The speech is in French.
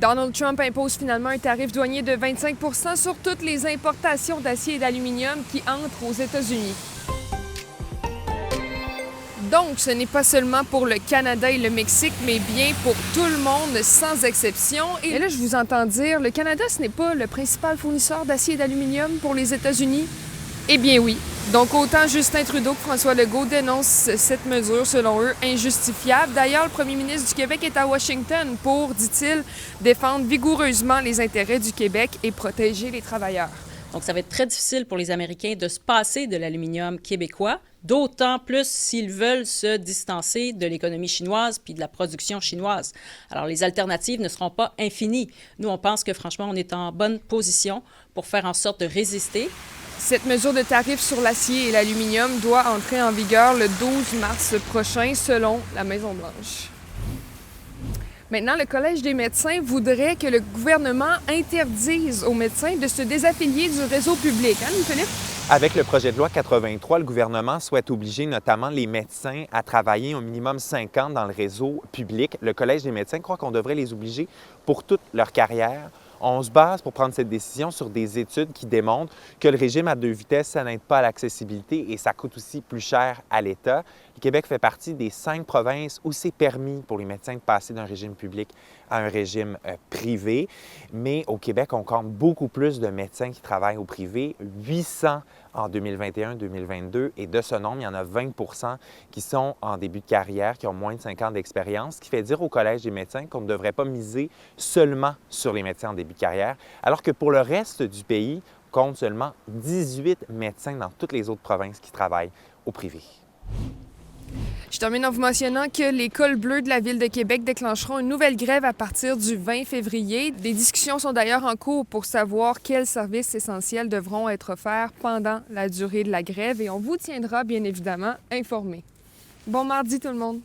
Donald Trump impose finalement un tarif douanier de 25 % sur toutes les importations d'acier et d'aluminium qui entrent aux États-Unis. Donc, ce n'est pas seulement pour le Canada et le Mexique, mais bien pour tout le monde, sans exception. Et là, je vous entends dire, le Canada, ce n'est pas le principal fournisseur d'acier et d'aluminium pour les États-Unis? Eh bien oui. Donc, autant Justin Trudeau que François Legault dénoncent cette mesure, selon eux, injustifiable. D'ailleurs, le premier ministre du Québec est à Washington pour, dit-il, défendre vigoureusement les intérêts du Québec et protéger les travailleurs. Donc, ça va être très difficile pour les Américains de se passer de l'aluminium québécois, d'autant plus s'ils veulent se distancer de l'économie chinoise puis de la production chinoise. Alors, les alternatives ne seront pas infinies. Nous, on pense que, franchement, on est en bonne position pour faire en sorte de résister. Cette mesure de tarif sur l'acier et l'aluminium doit entrer en vigueur le 12 mars prochain, selon la Maison-Blanche. Maintenant, le Collège des médecins voudrait que le gouvernement interdise aux médecins de se désaffilier du réseau public. Hein, Philippe? Avec le projet de loi 83, le gouvernement souhaite obliger notamment les médecins à travailler au minimum 5 ans dans le réseau public. Le Collège des médecins croit qu'on devrait les obliger pour toute leur carrière. On se base pour prendre cette décision sur des études qui démontrent que le régime à 2 vitesses, ça n'aide pas à l'accessibilité et ça coûte aussi plus cher à l'État. Le Québec fait partie des 5 provinces où c'est permis pour les médecins de passer d'un régime public à un régime privé. Mais au Québec, on compte beaucoup plus de médecins qui travaillent au privé, 800 en 2021-2022. Et de ce nombre, il y en a 20 % qui sont en début de carrière, qui ont moins de 5 ans d'expérience, ce qui fait dire au Collège des médecins qu'on ne devrait pas miser seulement sur les médecins en début de carrière, alors que pour le reste du pays, on compte seulement 18 médecins dans toutes les autres provinces qui travaillent au privé. Je termine en vous mentionnant que les cols bleus de la Ville de Québec déclencheront une nouvelle grève à partir du 20 février. Des discussions sont d'ailleurs en cours pour savoir quels services essentiels devront être offerts pendant la durée de la grève et on vous tiendra bien évidemment informés. Bon mardi tout le monde!